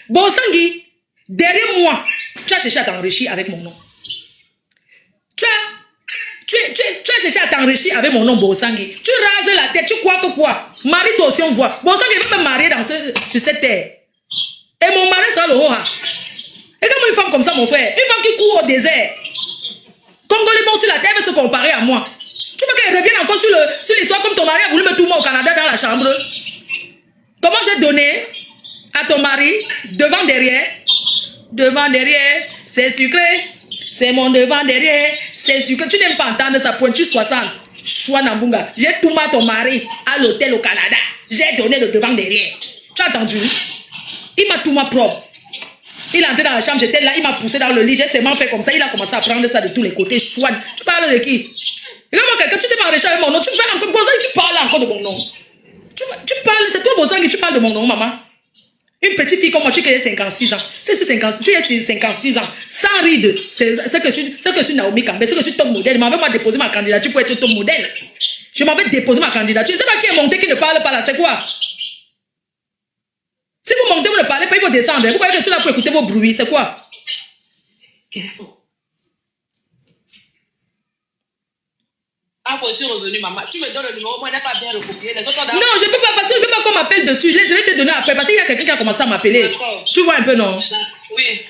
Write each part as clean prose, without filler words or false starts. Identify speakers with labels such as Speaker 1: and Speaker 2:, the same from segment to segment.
Speaker 1: Bosangui, derrière moi, tu as cherché à t'enrichir avec mon nom. Tu as cherché à t'enrichir avec mon nom, Bosangui. Tu rases la tête, tu crois que quoi? Marie-toi aussi, on voit. Bosangui veut me marier sur cette terre. Et mon mari sera le Oha. Et comment une femme comme ça, mon frère? Une femme qui court au désert. Congolais bon sur la terre veut se comparer à moi. Tu veux qu'elle revienne encore sur l'histoire comme ton mari a voulu me tourner au Canada dans la chambre? Comment j'ai donné à ton mari devant, derrière? Devant, derrière, c'est sucré. C'est mon devant, derrière, c'est sucré. Tu n'aimes pas entendre sa pointure 60. Choua Nambunga. J'ai tout à ton mari à l'hôtel au Canada. J'ai donné le devant, derrière. Tu as entendu? Il m'a tout propre. Il est entré dans la chambre, j'étais là, il m'a poussé dans le lit, j'ai seulement fait comme ça, il a commencé à prendre ça de tous les côtés. Chouane. Tu parles de qui? Regarde-moi quelqu'un, tu t'es pas enrichi avec mon nom, tu parles encore, Bozang, tu parles encore de mon nom. Tu parles, c'est toi Bozang qui tu parles de mon nom, maman. Une petite fille comme moi, tu as 56 ans. C'est sur 56 ans, sans ride, c'est que je suis Naomi Campbell, c'est que je suis top modèle. Il m'avait déposé ma candidature pour être top modèle. Je m'avais déposé ma candidature. C'est pas qui est monté, qui ne parle pas là, c'est quoi? Si vous montez, vous ne parlez pas, il faut descendre. Vous croyez que je suis là pour écouter vos bruits, c'est quoi?
Speaker 2: Ah, faut suis revenu, maman. Tu me donnes le numéro, moi, je n'ai pas bien recopié. Non,
Speaker 1: je ne peux pas, parce que je ne peux pas qu'on m'appelle dessus. Je vais te donner après, parce qu'il y a quelqu'un qui a commencé à m'appeler. Tu vois un peu, non?
Speaker 2: Oui.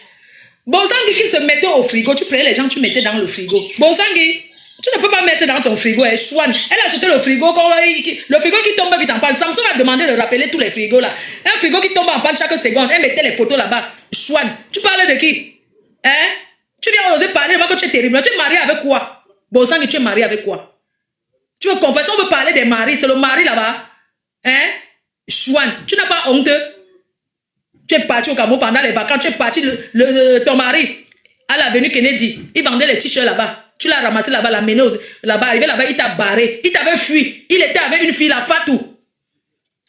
Speaker 1: Bozangui qui se mettait au frigo, tu prenais les gens, tu mettais dans le frigo. Bozangui, tu ne peux pas mettre dans ton frigo. Chouane, elle a acheté le frigo qui tombe vite en panne. Samsung a demandé de rappeler tous les frigos là. Un frigo qui tombe en panne chaque seconde, elle mettait les photos là-bas. Chouane, tu parles de qui? Hein? Tu viens oser parler de moi que tu es terrible. Tu es marié avec quoi? Bozangui, tu es marié avec quoi? Tu veux comprendre? Si on veut parler des maris, c'est le mari là-bas. Hein? Chouane, tu n'as pas honte? Tu es parti au Cameroun pendant les vacances, tu es parti, ton mari, à l'avenue Kennedy, il vendait les t-shirts là-bas. Tu l'as ramassé là-bas, la mené là-bas, arrivé là-bas, il t'a barré, il t'avait fui. Il était avec une fille, la Fatou.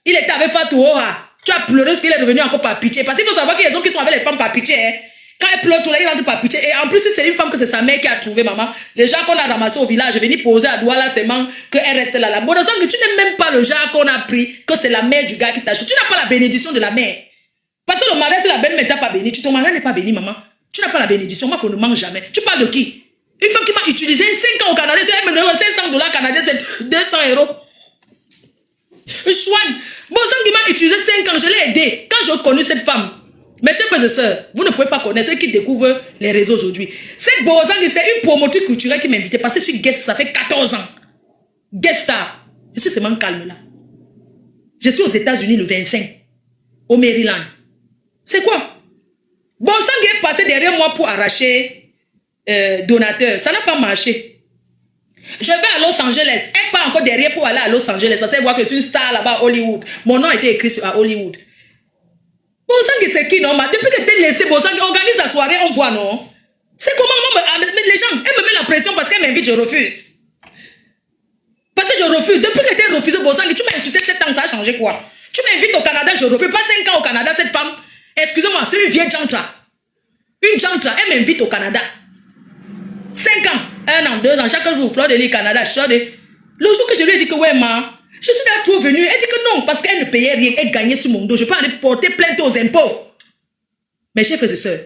Speaker 1: Il était avec Fatou, Oha. Tu as pleuré parce qu'il est revenu encore par pitié. Parce qu'il faut savoir qu'il y a des hommes qui sont avec les femmes par pitié. Hein. Quand elle pleure, tout là, il rentre par pitié. Et en plus, si c'est une femme que c'est sa mère qui a trouvé, maman, les gens qu'on a ramassés au village, je venir poser à Douala seulement qu'elle reste là. Bon, dans que tu n'aimes même pas le genre qu'on a pris, que c'est la mère du gars qui t'a choisi. Tu n'as pas la bénédiction de la mère. Parce que le mariage, si la belle-mère t'a pas béni, ton mariage n'est pas béni, maman. Tu n'as pas la bénédiction, moi, il ne manque jamais. Tu parles de qui? Une femme qui m'a utilisé 5 ans au Canada, elle me donne $500 canadiens, c'est 200 €. Chouane, Bozang qui m'a utilisé 5 ans, je l'ai aidé. Quand j'ai connu cette femme, mes chers frères et sœurs, vous ne pouvez pas connaître ceux qui découvrent les réseaux aujourd'hui. Cette Bozang, c'est une promotrice culturelle qui m'a invité parce que je suis guest, ça fait 14 ans. Guest star. Je suis seulement calme là. Je suis aux États-Unis le 25, au Maryland. C'est quoi? Bozang est passé derrière moi pour arracher donateur. Ça n'a pas marché. Je vais à Los Angeles. Elle part encore derrière pour aller à Los Angeles parce qu'elle voit que je suis une star là-bas à Hollywood. Mon nom a été écrit à Hollywood. Bozang, c'est qui, non? Depuis que tu es laissé, Bozang organise la soirée, on voit, non? C'est comment les gens, elle me met la pression parce qu'elle m'invite, je refuse. Parce que je refuse. Depuis que tu es refusé, Bozang, tu m'as insulté 7 ans, ça a changé quoi? Tu m'invites au Canada, je refuse. Pas 5 ans au Canada, cette femme. Excusez-moi, c'est une vieille jantra. Une jantra, elle m'invite au Canada. 5 ans, 1 an, 2 ans, chaque jour, Fleur de l'île Canada, le jour que je lui ai dit que ouais, ma, je suis là trop venue, elle dit que non, parce qu'elle ne payait rien, elle gagnait sur mon dos. Je peux aller porter plainte aux impôts. Mes chers frères et sœurs,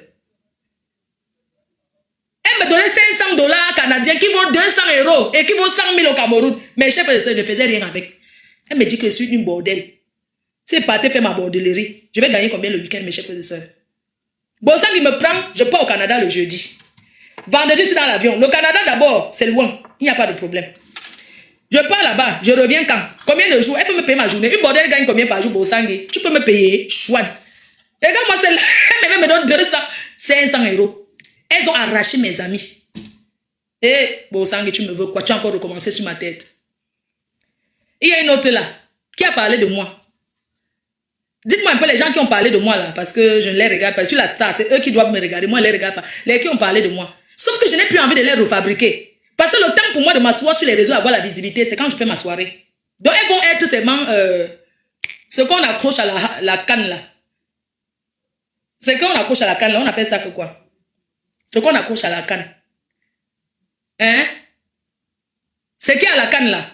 Speaker 1: elle me donnait $500 canadiens qui vaut 200 € et qui vaut 100 000 au Cameroun. Mes chers frères et sœurs, je ne faisais rien avec. Elle me dit que je suis une bordelle. Si elle partait faire ma bordellerie, je vais gagner combien le week-end, mes chers frères et sœurs? Bozang, il me prend, je pars au Canada le jeudi. Vendredi, je suis dans l'avion. Le Canada, d'abord, c'est loin. Il n'y a pas de problème. Je pars là-bas. Je reviens quand? Combien de jours? Elle peut me payer ma journée. Une bordelle gagne combien par jour, Bozang? Tu peux me payer? Chouane. Regarde-moi celle-là. Elle me donne 500 €. Elles ont arraché mes amis. Et Bozang, tu me veux quoi? Tu as encore recommencé sur ma tête. Il y a une autre là qui a parlé de moi. Dites-moi un peu les gens qui ont parlé de moi là, parce que je ne les regarde pas. Je suis la star, c'est eux qui doivent me regarder. Moi, je ne les regarde pas. Les qui ont parlé de moi. Sauf que je n'ai plus envie de les refabriquer. Parce que le temps pour moi de m'asseoir sur les réseaux, avoir la visibilité, c'est quand je fais ma soirée. Donc, elles vont être seulement ce qu'on accroche à la canne là. Ce qu'on accroche à la canne là, on appelle ça que quoi? Ce qu'on accroche à la canne. Hein? C'est qui à la canne là?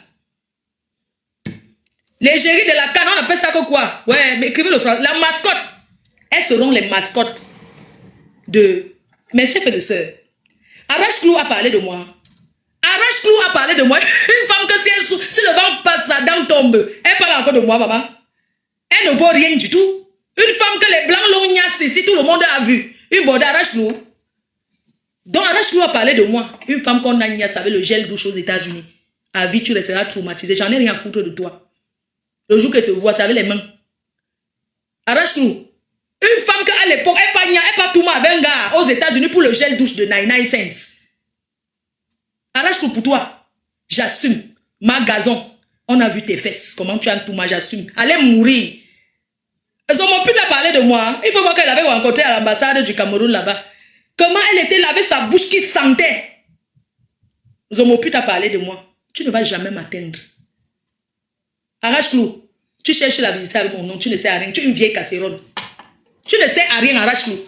Speaker 1: L'égérie de la canne, on appelle ça que quoi? Ouais, mais écrivez le français. La mascotte. elles seront les mascottes de mes chefs et de sœurs. Arrache-Clou a parlé de moi. Arrache-Clou a parlé de moi. Une femme que si le vent passe, sa dent tombe. Elle parle encore de moi, maman. Elle ne vaut rien du tout. Une femme que les blancs l'ont gnassé ici, tout le monde a vu. Une borde Arrache-Clou. Donc Arrache-Clou a parlé de moi. Une femme qu'on a gnassé avec le gel douche aux États-Unis. À vie, tu resteras traumatisé. J'en ai rien à foutre de toi. Le jour qu'elle te voit, c'est avec les mains. Arrache-Clou. Une femme qu'à l'époque, elle pas tout avec un gars aux États-Unis pour le gel douche de 99 cents. Arrache-Clou pour toi. J'assume. Ma gazon. On a vu tes fesses. Comment tu as tout, j'assume. Allez mourir. Ils ont pu te parler de moi. Il faut voir qu'elle avait rencontré à l'ambassade du Cameroun là-bas. Comment elle était là avec sa bouche qui sentait. Ils ont pu te parler de moi. Tu ne vas jamais m'atteindre. Arrache-Clou. Tu cherches la visiter avec mon nom. Tu ne sais à rien. Tu es une vieille casserole. Tu ne sais à rien, Arrache-Clou.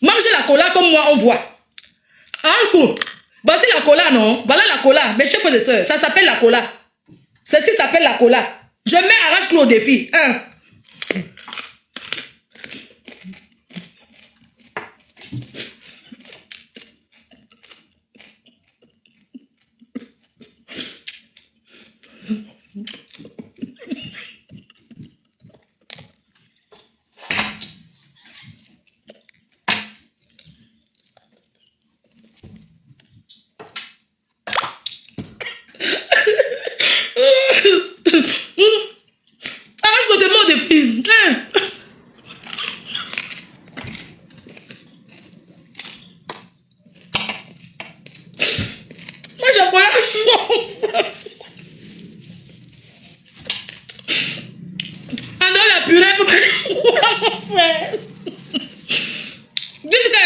Speaker 1: Mange la cola comme moi, on voit. Ah, voici la cola, non? Voilà la cola. Mes chefs et sœurs, ça s'appelle la cola. Ceci s'appelle la cola. Je mets Arrache-Clou au défi. Arrache-Clou, demande au défi. Moi, j'ai pas la purée pour faire. Dites que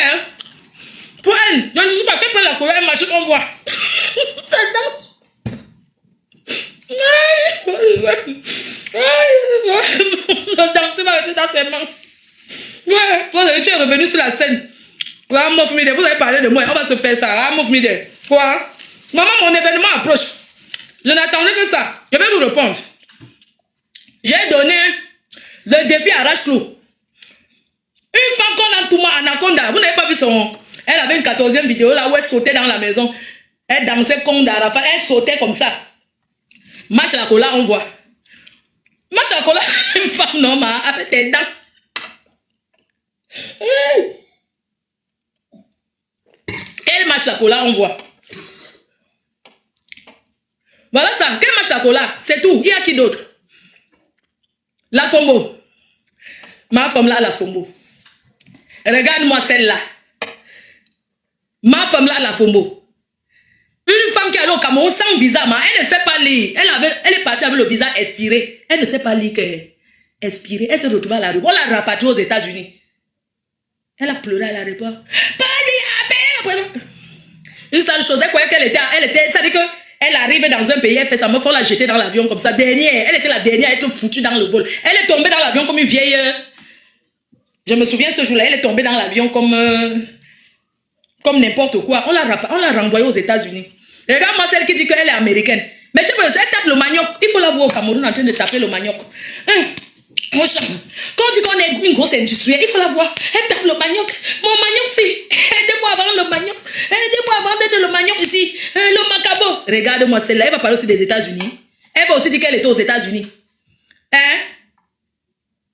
Speaker 1: pour elle, je ne sais pas qu'elle prend la couleur, elle marche, on voit. Tu vas rester dans ses mains. Ouais, tu es revenu sur la scène. Vous avez parlé de moi, on va se faire ça. Quoi? Maman, mon événement approche. Je n'attendais que ça. Je vais vous répondre. J'ai donné le défi à Arrache-Clou. Une femme qu'on a tout moi, Anaconda, vous n'avez pas vu son... Elle avait une 14e vidéo là où elle sautait dans la maison. Elle dansait comme d'Arafat, elle sautait comme ça. Marche la cola, on voit. Marche la cola, une femme normale avec des dents. Elle marche la cola, on voit. Voilà ça. Quelle marche la cola? C'est tout. Il y a qui d'autre? La Fombo. Ma femme là, la Fombo. Regarde-moi celle-là. Ma femme là, la Fombo. Une femme qui est allée au Cameroun sans visa, elle ne sait pas lire. Elle est partie avec le visa expiré. Elle ne sait pas lire que expiré. Elle se retrouve à la rue. On l'a rapatriée aux États-Unis. Elle a pleuré à l'aéroport. Une seule chose, elle croyait qu'elle était, ça veut dire qu'elle arrive dans un pays, elle fait sa meuf, on l'a jetée dans l'avion comme ça. Elle était la dernière à être foutue dans le vol. Elle est tombée dans l'avion comme une vieille. Je me souviens ce jour-là, elle est tombée dans l'avion comme n'importe quoi. On l'a renvoyée aux États-Unis. Regarde-moi celle qui dit qu'elle est américaine. Mais je sais pas, elle tape le manioc. Il faut la voir au Cameroun en train de taper le manioc. Quand on dit qu'on est une grosse industrielle, il faut la voir. Elle tape le manioc. Mon manioc, si. Aidez-moi à vendre le manioc. Aidez-moi à vendre le manioc ici. Le macabo. Regarde-moi celle-là. Elle va parler aussi des États-Unis. Elle va aussi dire qu'elle était aux États-Unis.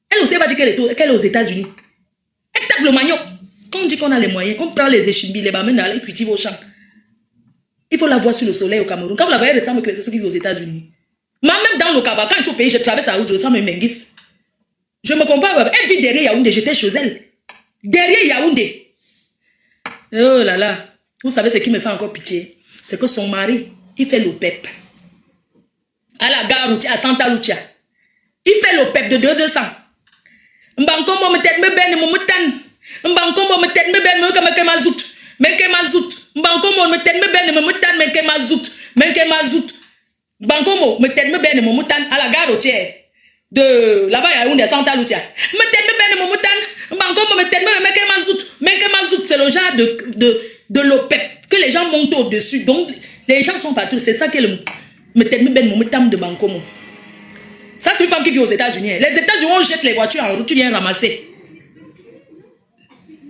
Speaker 1: Elle aussi va dire qu'elle est aux États-Unis. Elle tape le manioc. Quand on dit qu'on a les moyens, on prend les échimbis, les bamènes, les cultive au champ. Il faut la voir sur le soleil au Cameroun. Quand vous la voyez, elle ressemble à ceux qui vivent aux États-Unis. Moi, même dans le Kaba, quand je suis au pays, je traverse la route, je ressemble à une Menguis. Je me compare. Elle vit derrière Yaoundé, j'étais chez elle. Derrière Yaoundé. Oh là là. Vous savez ce qui me fait encore pitié? C'est que son mari, il fait l'OPEP. À la gare routière, à Santa Lucia. Il fait l'OPEP de 200. Mbankombo me tête me ben me mutan. Mbankombo me tête me ben me comme mazout. Mais que mazout. Mbankombo me tête me ben me mutan mais que mazout. Mais que mazout. Mbankombo me tête me ben me mutan à la gare routière. De là-bas il y a une de Santa Lucia. Me tête me ben me mutan. Mbankombo me tête me que mazout. Mais que mazout c'est le genre de l'OPEP que les gens montent au-dessus. Donc les gens sont partout, c'est ça que me tête me ben me mutan de Mbankombo. Ça, c'est une femme qui vit aux États-Unis. Les États-Unis, on jette les voitures en route, tu viens ramasser.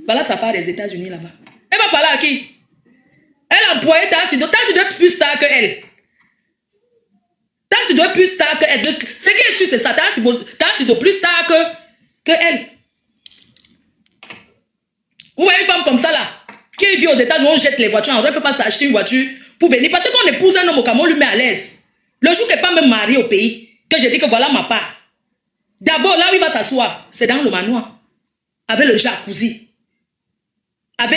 Speaker 1: Voilà, ça part des États-Unis là-bas. Elle va parler à qui? Elle a employé Tansido. Tansido est plus star que elle. Tansido est plus star que elle. Ce qui est sûr, c'est ça. Tansido plus star que elle. Vous voyez une femme comme ça là, qui vit aux États-Unis, on jette les voitures, on ne peut pas s'acheter une voiture pour venir. Parce qu'on épouse un homme au Cameroun, on lui met à l'aise. Le jour qu'elle n'est pas même mariée au pays, que je dis que voilà ma part. D'abord, là où il va s'asseoir, c'est dans le manoir. Avec le jacuzzi.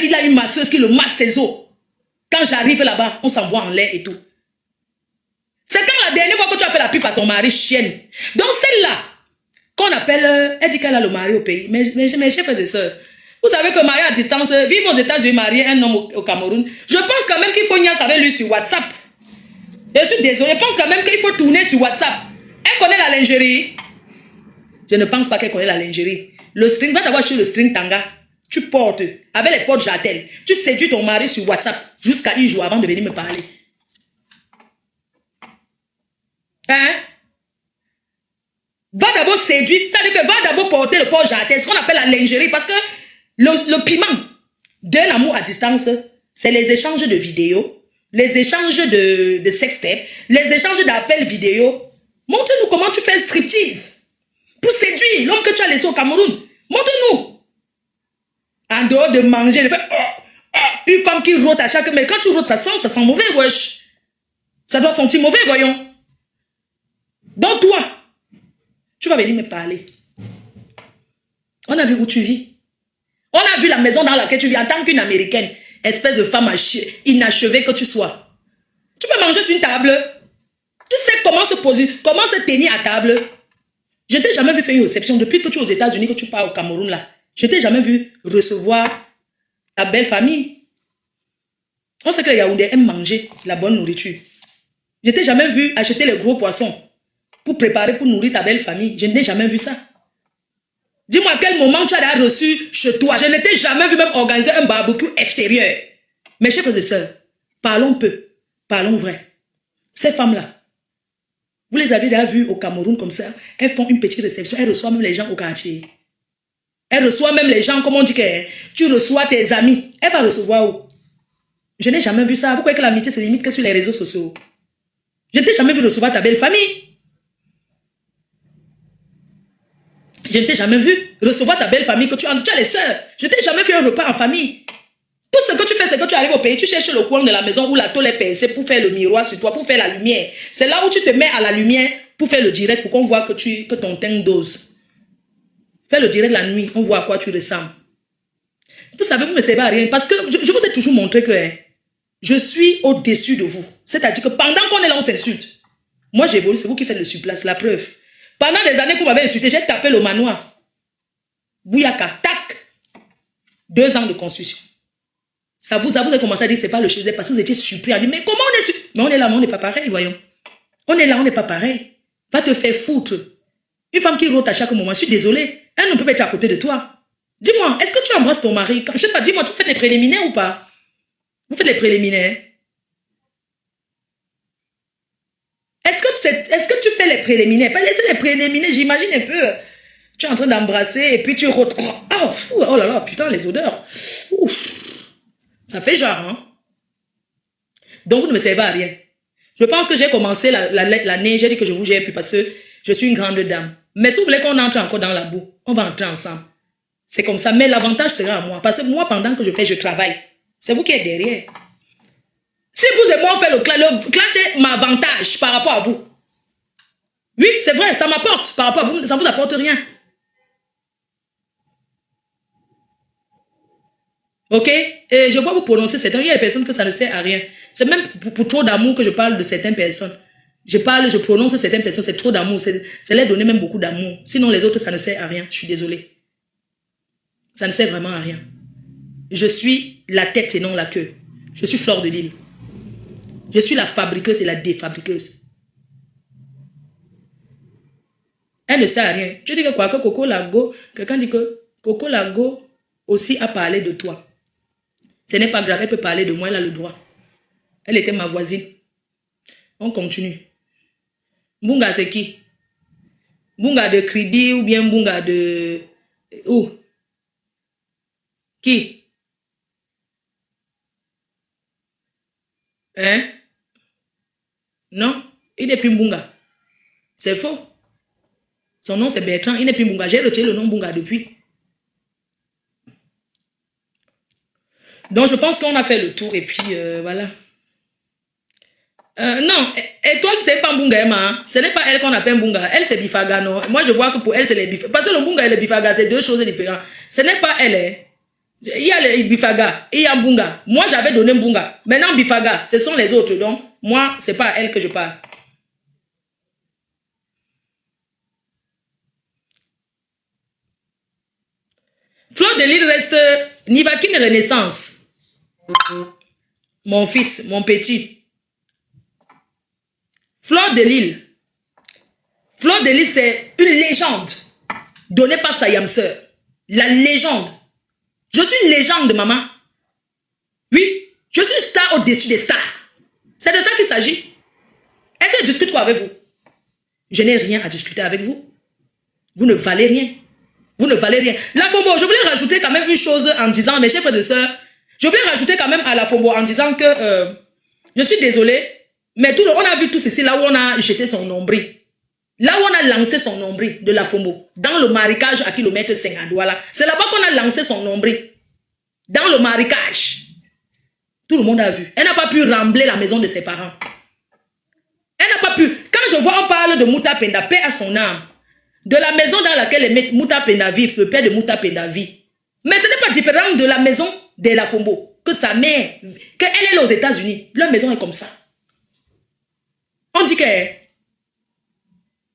Speaker 1: Il a une masseuse qui le masse ses os. Quand j'arrive là-bas, on s'envoie en l'air et tout. C'est quand la dernière fois que tu as fait la pipe à ton mari, chienne. Donc celle-là, qu'on appelle, elle dit qu'elle a le mari au pays. Mais chers frères et sœurs, vous savez que marier à distance, vivre aux États-Unis, marier un homme au Cameroun, je pense quand même qu'il faut niaise avec lui sur WhatsApp. Je suis désolé, je pense quand même qu'il faut tourner sur WhatsApp. Elle connaît la lingerie. Je ne pense pas qu'elle connaît la lingerie. Le string, va d'abord sur le string tanga. Tu portes, avec les portes jartelles. Tu séduis ton mari sur WhatsApp jusqu'à un jour avant de venir me parler. Hein? Va d'abord séduire, ça veut dire que va d'abord porter le port jartel, ce qu'on appelle la lingerie, parce que le piment d'un amour à distance, c'est les échanges de vidéos, les échanges de sextapes, les échanges d'appels vidéo. Montre-nous comment tu fais un striptease pour séduire l'homme que tu as laissé au Cameroun. Montre-nous. En dehors de manger, de faire une femme qui rôte à chaque... Mais quand tu rôtes, ça sent mauvais, wesh. Ça doit sentir mauvais, voyons. Donc toi, tu vas venir me parler. On a vu où tu vis. On a vu la maison dans laquelle tu vis en tant qu'une Américaine. Espèce de femme inachevée que tu sois. Tu peux manger sur une table. Tu sais comment se poser, comment se tenir à table. Je t'ai jamais vu faire une réception. Depuis que tu es aux États-Unis, que tu pars au Cameroun là. Je t'ai jamais vu recevoir ta belle famille. On sait que les Yaoundais aiment manger la bonne nourriture. Je t'ai jamais vu acheter les gros poissons pour préparer, pour nourrir ta belle famille. Je n'ai jamais vu ça. Dis-moi à quel moment tu as reçu chez toi. Je ne t'ai jamais vu même organiser un barbecue extérieur. Mes chers frères et sœurs, parlons peu, parlons vrai. Ces femmes-là, vous les avez déjà vues au Cameroun comme ça. Elles font une petite réception. Elles reçoivent même les gens au quartier. Elle reçoit même les gens, comme on dit que tu reçois tes amis. Elle va recevoir où? Je n'ai jamais vu ça. Vous croyez que l'amitié se limite que sur les réseaux sociaux? Je ne t'ai jamais vu recevoir ta belle famille. Je ne t'ai jamais vu recevoir ta belle famille, que tu as les sœurs. Je ne t'ai jamais fait un repas en famille. Tout ce que tu fais, c'est que tu arrives au pays, tu cherches le coin de la maison où la tôle est percée pour faire le miroir sur toi, pour faire la lumière. C'est là où tu te mets à la lumière pour faire le direct, pour qu'on voit que ton teint dose. Fais le direct la nuit, on voit à quoi tu ressembles. Vous savez, vous ne me servez à rien. Parce que je vous ai toujours montré que je suis au-dessus de vous. C'est-à-dire que pendant qu'on est là, on s'insulte. Moi, j'évolue, c'est vous qui faites le surplace, la preuve. Pendant des années que vous m'avez insulté, j'ai tapé le manoir. Bouyaka, tac. 2 ans de construction. Ça vous a commencé à dire, c'est pas le chez parce que vous étiez surpris à dire, mais comment on est surpris? Mais on est là, mais on n'est pas pareil, voyons. On est là, on n'est pas pareil. Va te faire foutre. Une femme qui rote à chaque moment, je suis désolée. Elle ne peut pas être à côté de toi. Dis-moi, est-ce que tu embrasses ton mari? Je ne sais pas, dis-moi, tu fais des préliminaires ou pas? Vous faites des préliminaires? Est-ce que tu fais les préliminaires? Pas laisser les préliminaires, j'imagine un peu. Tu es en train d'embrasser et puis tu rotes. Oh là là, putain, les odeurs. Ouf. Ça fait genre, hein? Donc, vous ne me servez à rien. Je pense que j'ai commencé l'année, j'ai dit que je vous gère plus parce que je suis une grande dame. Mais si vous voulez qu'on entre encore dans la boue, on va entrer ensemble. C'est comme ça. Mais l'avantage sera à moi. Parce que moi, pendant que je travaille. C'est vous qui êtes derrière. Si vous et moi, on fait le clash est mon avantage par rapport à vous. Oui, c'est vrai, ça m'apporte par rapport à vous. Ça ne vous apporte rien. Ok? Et je vois vous prononcer certains. Il y a des personnes que ça ne sert à rien. C'est même pour trop d'amour que je parle de certaines personnes. Je prononce certaines personnes, c'est trop d'amour. C'est leur donner même beaucoup d'amour. Sinon, les autres, ça ne sert à rien. Je suis désolée. Ça ne sert vraiment à rien. Je suis la tête et non la queue. Je suis Fleur de Lille. Je suis la fabriqueuse et la défabriqueuse. Elle ne sert à rien. Je dis que quoi? Que Coco Lago, quelqu'un dit que Coco Lago aussi a parlé de toi. Ce n'est pas grave, elle peut parler de moi, elle a le droit. Elle était ma voisine. On continue. Bunga, c'est qui? Bunga de Kribi ou bien Bunga de... Où? Qui? Hein? Non, il n'est plus Mbunga. C'est faux. Son nom c'est Bertrand, il n'est plus Mbunga. J'ai retiré le nom Mbunga depuis. Donc je pense qu'on a fait le tour et puis voilà. Non, Étoile c'est pas Mbunga Emma. Hein? Ce n'est pas elle qu'on appelle Mbunga. Elle c'est Bifaga, non. Moi je vois que pour elle c'est les Bifaga. Parce que le Mbunga et le Bifaga c'est deux choses différentes. Ce n'est pas elle. Hein. Il y a le Bifaga et il y a Mbunga. Moi j'avais donné Mbunga. Maintenant Bifaga, ce sont les autres. Donc moi c'est pas à elle que je parle. Fleur de Lille reste Nivakine Renaissance. Mon fils, mon petit. Fleur de Lille. Fleur de Lille, c'est une légende donnée par sa yamseur. La légende. Je suis une légende, maman. Oui, je suis star au-dessus des stars. C'est de ça qu'il s'agit. Est-ce que je discute quoi avec vous? Je n'ai rien à discuter avec vous. Vous ne valez rien. Vous ne valez rien. La Fombo, je voulais rajouter quand même une chose en disant, mes chers frères et sœurs, je voulais rajouter quand même à la Fombo en disant que je suis désolé, mais on a vu tout ceci là où on a jeté son nombril. Là où on a lancé son nombril de la Fombo, dans le marécage à kilomètre 50, voilà. C'est là-bas qu'on a lancé son nombril. Dans le marécage. Tout le monde a vu. Elle n'a pas pu rembler la maison de ses parents. Elle n'a pas pu. Quand je vois, on parle de Mouta Penda, paix à son âme. De la maison dans laquelle Mouta Penda vit, le père de Mouta Penda vit. Mais ce n'est pas différent de la maison de la Fombo. Que sa mère, qu'elle est aux États-Unis. Leur maison est comme ça. On dit que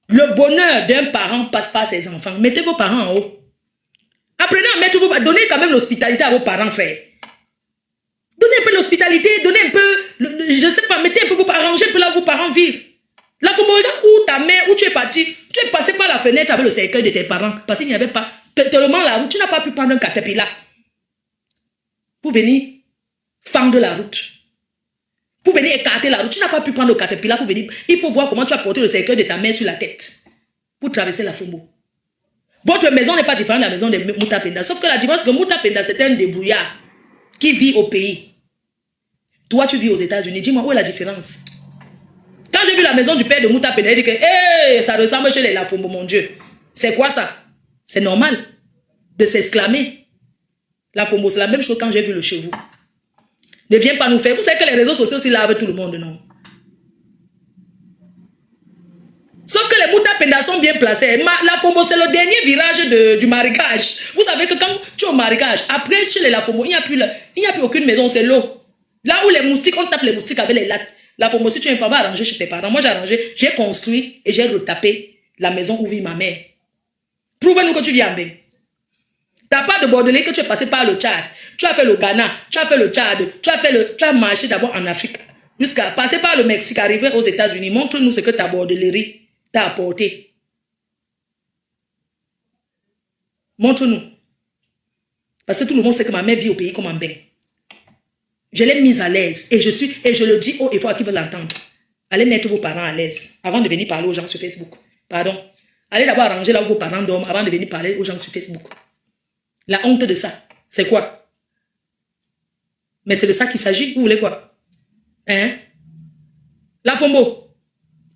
Speaker 1: le bonheur d'un parent passe par ses enfants. Mettez vos parents en haut. Apprenez à mettre vos parents. Donnez quand même l'hospitalité à vos parents, frère. Donnez un peu l'hospitalité. Donnez un peu, je ne sais pas, mettez un peu vos parents. Arrangez un peu là où vos parents vivent. La Fombo, regarde où ta mère, où tu es parti. Tu es passé par la fenêtre avec le cercueil de tes parents. Parce qu'il n'y avait pas tellement la route. Tu n'as pas pu prendre un caterpillar pour venir fendre la route. Pour venir écarter la route. Tu n'as pas pu prendre le caterpillar pour venir. Il faut voir comment tu as porté le cercueil de ta mère sur la tête pour traverser la Fombo. Votre maison n'est pas différente de la maison de Mouta Penda. Sauf que la différence, que Mouta Penda, c'est un débrouillard qui vit au pays. Toi, tu vis aux États-Unis. Dis-moi, où est la différence? Quand j'ai vu la maison du père de Mouta Penda, il dit que hey, ça ressemble chez les Lafombo, mon Dieu. C'est quoi ça? C'est normal de s'exclamer. Lafombo, c'est la même chose quand j'ai vu le chez vous. Ne viens pas nous faire. Vous savez que les réseaux sociaux aussi lavent tout le monde, non? Sauf que les Mouta Penda sont bien placés. Lafombo, c'est le dernier virage du marécage. Vous savez que quand tu es au marécage, après chez les Lafombo, il n'y a plus aucune maison, c'est l'eau. Là où les moustiques, on tape les moustiques avec les lattes. La Fombo, si tu es un va arranger chez tes parents. Moi, j'ai arrangé, j'ai construit et j'ai retapé la maison où vit ma mère. Prouve-nous que tu viens bien. Tu n'as pas de bordelais que tu es passé par le Tchad. Tu as fait le Ghana, tu as fait le Tchad, tu as marché d'abord en Afrique. Jusqu'à passer par le Mexique, arriver aux États-Unis. Montre-nous ce que ta bordellerie t'a apporté. Montre-nous. Parce que tout le monde sait que ma mère vit au pays comme un bain. Je l'ai mise à l'aise et je le dis haut et fort à qui veut l'entendre. Allez mettre vos parents à l'aise avant de venir parler aux gens sur Facebook. Pardon. Allez d'abord arranger là où vos parents dorment avant de venir parler aux gens sur Facebook. La honte de ça, c'est quoi? Mais c'est de ça qu'il s'agit. Vous voulez quoi? Hein? La Fombo,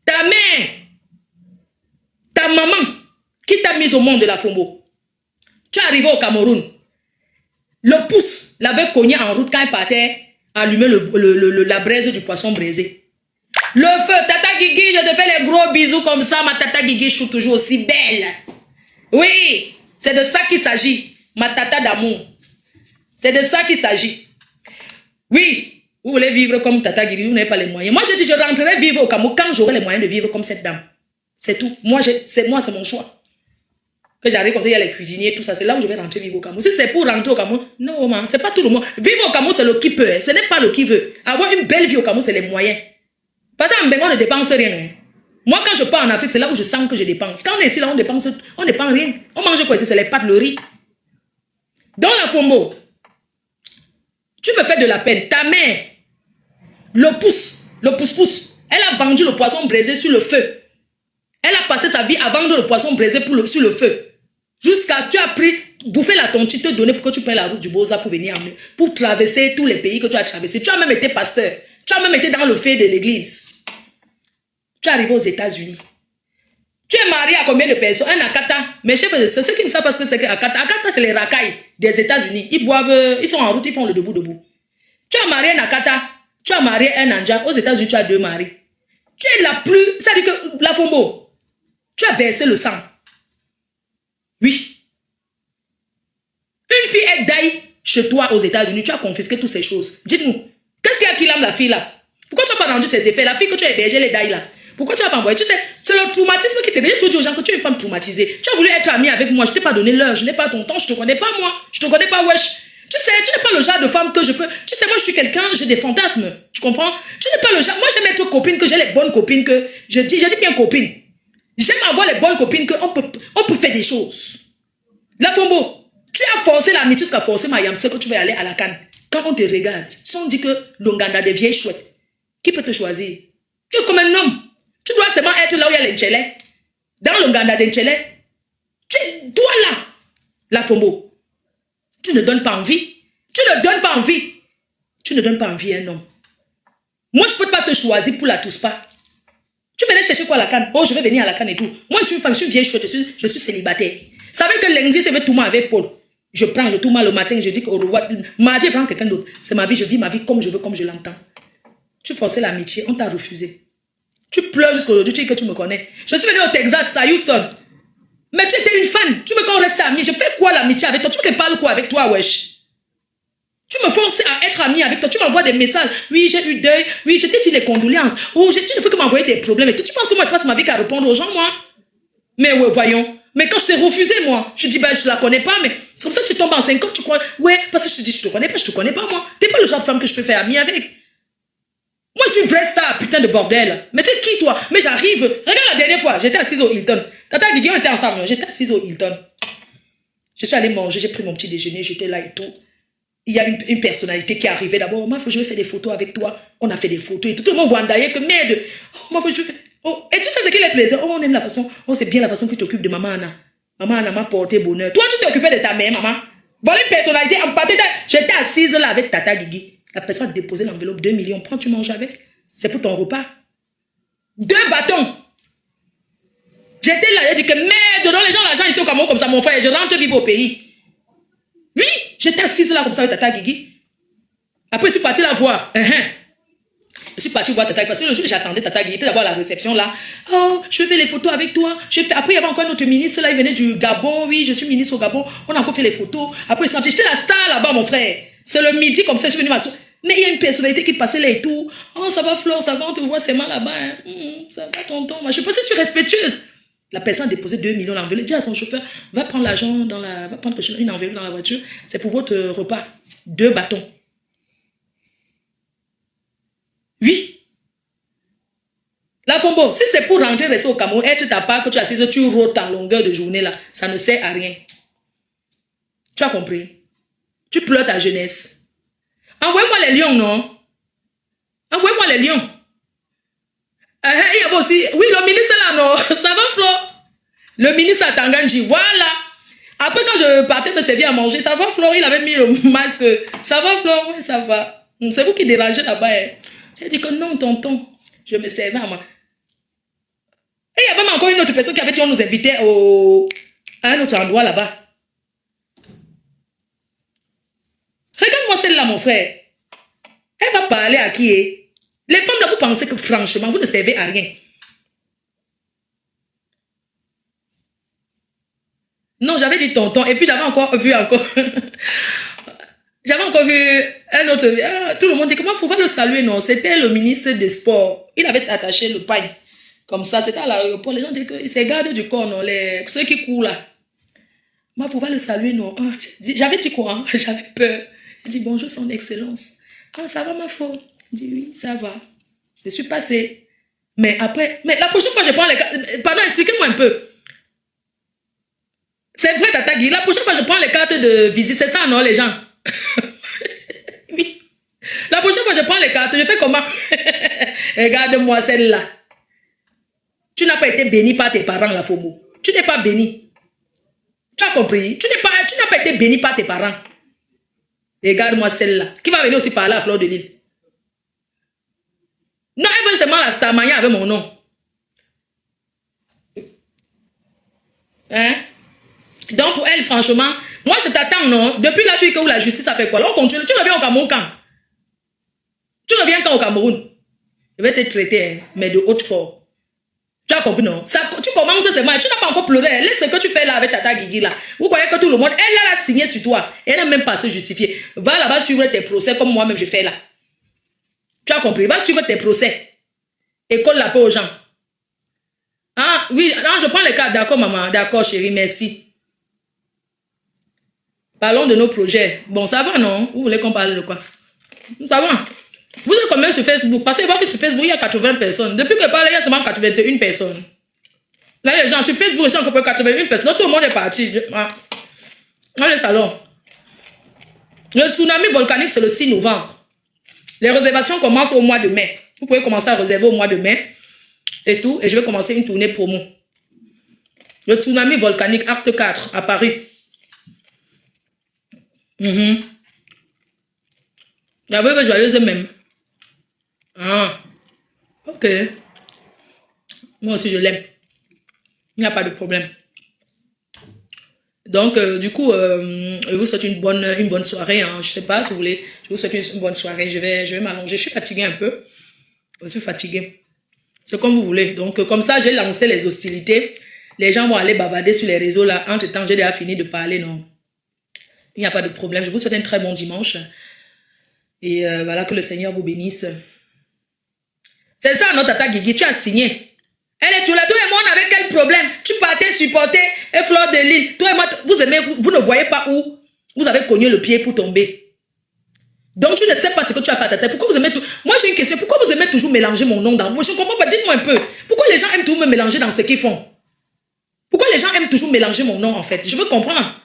Speaker 1: ta mère, ta maman qui t'a mise au monde de la Fombo. Tu es arrivé au Cameroun. Le pouce l'avait cogné en route quand il partait allumer la braise du poisson braisé. Le feu, Tata Guigui, je te fais les gros bisous comme ça, ma Tata Guigui, je suis toujours aussi belle. Oui, c'est de ça qu'il s'agit, ma Tata d'amour. C'est de ça qu'il s'agit. Oui, vous voulez vivre comme Tata Guigui, vous n'avez pas les moyens. Moi, je dis, je rentrerai vivre au Cameroun quand j'aurai les moyens de vivre comme cette dame. C'est tout. Moi, c'est mon choix. Que j'arrive comme ça, il y a les cuisiniers, tout ça. C'est là où je vais rentrer vivre au Cameroun. Si c'est pour rentrer au Cameroun, non, man, c'est pas tout le monde. Vivre au Cameroun, c'est le qui peut. Hein. Ce n'est pas le qui veut. Avoir une belle vie au Cameroun, c'est les moyens. Parce qu'en Benga, on ne dépense rien. Hein. Moi, quand je pars en Afrique, c'est là où je sens que je dépense. Quand on est ici, là, on dépense rien. On mange quoi ici? C'est les pâtes, le riz. Dans la Fombo, tu me fais de la peine. Ta mère, le pouce-pouce, elle a vendu le poisson braisé sur le feu. Elle a passé sa vie à vendre le poisson braisé sur le feu. Jusqu'à tu as pris bouffer la tontine, te donner pour que tu prennes la route du Boza pour venir amener, pour traverser tous les pays que tu as traversés. Tu as même été pasteur. Tu as même été dans le fait de l'église. Tu es arrivé aux États-Unis. Tu es marié à combien de personnes? Un Akata. Mes chefs, ceux qui ne savent pas ce que c'est qu'Akata. Akata, c'est les racailles des États-Unis. Ils boivent, ils sont en route, ils font le debout. Tu as marié un Akata. Tu as marié un Nanja. Aux États-Unis, tu as 2 maris. Tu es la plus... Ça veut dire que la Fombo, tu as versé le sang. Oui. Une fille est daille chez toi aux États-Unis. Tu as confisqué toutes ces choses. Dites-nous, qu'est-ce qu'il y a qui l'aime la fille là? Pourquoi tu n'as pas rendu ces effets? La fille que tu as hébergée, les dailles là. Pourquoi tu n'as pas envoyé? Tu sais, c'est le traumatisme qui te vient. Tu dis aux gens que tu es une femme traumatisée. Tu as voulu être amie avec moi. Je ne t'ai pas donné l'heure. Je n'ai pas ton temps. Je ne te connais pas moi. Je ne te connais pas, wesh. Tu sais, tu n'es pas le genre de femme que je peux... Tu sais, moi, je suis quelqu'un, j'ai des fantasmes. Tu comprends? Tu n'es pas le genre... Moi, j'aime être copine, que j'ai les bonnes copines, que... Je dis bien copine. J'aime avoir les bonnes copines, qu'on peut faire des choses. La Fombo, tu as forcé l'amitié jusqu'à forcer ma yamse que tu vas aller à la canne. Quand on te regarde, si on dit que l'Onganda des vieilles chouettes, qui peut te choisir? Tu es comme un homme. Tu dois seulement être là où il y a les Tchélé. Dans l'Onganda des Tchélé. Tu es toi là. La Fombo. Tu ne donnes pas envie. Tu ne donnes pas envie. Tu ne donnes pas envie à un homme. Moi, je ne peux pas te choisir pour la tous pas. Tu venais chercher quoi à la canne? Oh, je vais venir à la canne et tout. Moi, je suis une femme, je suis une vieille chouette, je suis célibataire. Vous savez que lundi, c'est tout moi avec Paul. Je prends, je tourne le matin, je dis au revoir. Mardi, je prends quelqu'un d'autre. C'est ma vie, je vis ma vie comme je veux, comme je l'entends. Tu forçais l'amitié, on t'a refusé. Tu pleures jusqu'à aujourd'hui, tu dis que tu me connais. Je suis venu au Texas, à Houston. Mais tu étais une fan. Tu veux qu'on reste amis. Je fais quoi l'amitié avec toi? Tu veux que parle quoi avec toi, wesh? Tu me forces à être ami avec toi. Tu m'envoies des messages. Oui, j'ai eu deuil. Oui, je t'ai dit les condoléances. Oh, tu ne fais que m'envoyer des problèmes. Et tout. Tu penses que moi, je passe ma vie qu'à répondre aux gens, moi? Mais ouais, voyons. Mais quand je t'ai refusé, moi, je dis, ben, je la connais pas, mais c'est comme ça que tu tombes enceinte. Comme tu crois, ouais, parce que je te dis, je te connais pas, moi. T'es pas le genre de femme que je peux faire amie avec. Moi, je suis une vraie star, putain de bordel. Mais t'es qui, toi? Mais j'arrive. Regarde la dernière fois, j'étais assise au Hilton. Tata Guigui, on était ensemble. J'étais assise au Hilton. Je suis allée manger, j'ai pris mon petit déjeuner, j'étais là et tout. Il y a une personnalité qui est arrivée d'abord. Moi, je vais faire des photos avec toi. On a fait des photos et tout. Tout le monde wandaillait que merde. Oh, moi, je vais faire... Oh, et tu sais ce qu'il est plaisant? Oh, on aime la façon. Oh, c'est bien la façon que tu t'occupes de maman Anna. Maman Anna m'a porté bonheur. Toi, tu t'occupais de ta mère, maman. Voilà une personnalité. J'étais assise là avec Tata Guigui. La personne a déposé l'enveloppe 2 millions. Prends, tu manges avec. C'est pour ton repas. 2 bâtons. J'étais là, j'ai dit que merde, donne les gens l'argent ici au Cameroun comme ça, mon frère. Je rentre vivre au pays. Oui, j'étais assise là comme ça avec Tata Guigui. Après, je suis partie la voir. Je suis partie voir Tata Guigui. Parce que le jour où j'attendais Tata Guigui, était d'abord à la réception là. Oh, je vais faire les photos avec toi. Après, il y avait encore un autre ministre là, il venait du Gabon. Oui, je suis ministre au Gabon. On a encore fait les photos. Après, j'étais la star là-bas, mon frère. C'est le midi comme ça, je suis venue m'asseoir. Mais il y a une personnalité qui passait là et tout. Oh, ça va, Flore, ça va, on te voit seulement là-bas. Hein. Ça va, tonton. Moi, je pensais que je suis respectueuse. La personne a déposé 2 millions d'enveloppes. Dit à son chauffeur, va prendre l'argent dans la... Va prendre une enveloppe dans la voiture. C'est pour votre repas. 2 bâtons. Oui. La Fombo, si c'est pour rentrer, rester au Cameroun, être ta part, que tu assises, tu rôtes en longueur de journée là, ça ne sert à rien. Tu as compris? Tu pleures ta jeunesse. Envoyez-moi les lions, non? Envoyez-moi les lions. Il y a aussi... Oui, le ministre là, non? Ça va, Flo? Le ministre à Tanganji, voilà. Après, quand je partais me servir à manger, ça va, Flo? Il avait mis le masque. Ça va, Flo? Oui, ça va. C'est vous qui dérangez là-bas. Hein. J'ai dit que non, tonton. Je me servais à moi. Et il y a même encore une autre personne qui avait dit on nous invitait à un autre endroit là-bas. Regarde-moi celle-là, mon frère. Elle va parler à qui est? Les femmes là, vous pensez que franchement, vous ne servez à rien. Non, j'avais dit tonton. Et puis j'avais encore vu j'avais encore vu un autre. Tout le monde dit comment il faut pas le saluer. Non, c'était le ministre des Sports. Il avait attaché le pagne. Comme ça, c'était à l'aéroport. Les gens disent que c'est garde du corps, non? Ceux qui courent là. Moi, il faut pas le saluer, non. J'avais dit quoi? Hein? J'avais peur. J'ai dit bonjour, son excellence. Ah, ça va, ma faute? J'ai dit oui, ça va. Je suis passée. Mais après, la prochaine fois, je prends les cartes. Pardon, expliquez-moi un peu. C'est vrai, Tata Guy. La prochaine fois, je prends les cartes de visite. C'est ça, non, les gens? Oui. La prochaine fois, je prends les cartes. Je fais comment? Regarde-moi celle-là. Tu n'as pas été béni par tes parents, la FOMO. Tu n'es pas béni. Tu as compris? Tu n'as pas été béni par tes parents. Regarde-moi celle-là. Qui va venir aussi parler à Fleur de Lille? Non, elle veut seulement la Starmania avec mon nom. Hein? Donc pour elle, franchement, moi je t'attends, non? Depuis là, tu dis que la justice a fait quoi? Là, on continue. Tu reviens au Cameroun quand? Tu reviens quand au Cameroun? Je vais te traiter, hein, mais de haute forme. Tu as compris, non? Ça, tu commences seulement, tu n'as pas encore pleuré. Laisse ce que tu fais là avec Tata Guigui là. Vous croyez que tout le monde, elle a signé sur toi. Elle n'a même pas à se justifier. Va là-bas suivre tes procès comme moi-même je fais là. Tu as compris? Va suivre tes procès. Et colle la peau aux gens. Ah, oui, non, je prends le cas. D'accord, maman. D'accord, chérie, merci. Parlons de nos projets. Bon, ça va, non? Vous voulez qu'on parle de quoi? Ça va? Vous êtes combien sur Facebook? Parce que que sur Facebook, il y a 80 personnes. Depuis que je parle, il y a seulement 81 personnes. Là, les gens sur Facebook, ils sont encore 81 personnes. Non, tout le monde est parti. Dans le salon. Le tsunami volcanique, c'est le 6 novembre. Les réservations commencent au mois de mai. Vous pouvez commencer à réserver au mois de mai. Et tout. Et je vais commencer une tournée promo. Le tsunami volcanique, acte 4, à Paris. J'avais joyeuse même. Ah, ok. Moi aussi, je l'aime. Il n'y a pas de problème. Donc, du coup, je vous souhaite une bonne soirée. Hein. Je ne sais pas si vous voulez. Je vous souhaite une bonne soirée. Je vais m'allonger. Je suis fatiguée un peu. Je suis fatiguée. C'est comme vous voulez. Donc, comme ça, j'ai lancé les hostilités. Les gens vont aller bavarder sur les réseaux là. Entre-temps, j'ai déjà fini de parler. Non. Il n'y a pas de problème. Je vous souhaite un très bon dimanche. Et voilà, que le Seigneur vous bénisse. C'est ça, notre Tata Guigui. Tu as signé. Elle est là. Toi et moi, on avait quel problème? Tu partais supporter et Fleur de Lille. Toi et moi, vous ne voyez pas où vous avez cogné le pied pour tomber. Donc, tu ne sais pas ce que tu as fait à ta tête. Pourquoi vous aimez tout? Moi, j'ai une question. Pourquoi vous aimez toujours mélanger mon nom dans... Moi, je ne comprends pas. Dites-moi un peu. Pourquoi les gens aiment toujours me mélanger dans ce qu'ils font? Pourquoi les gens aiment toujours mélanger mon nom, en fait? Je veux comprendre.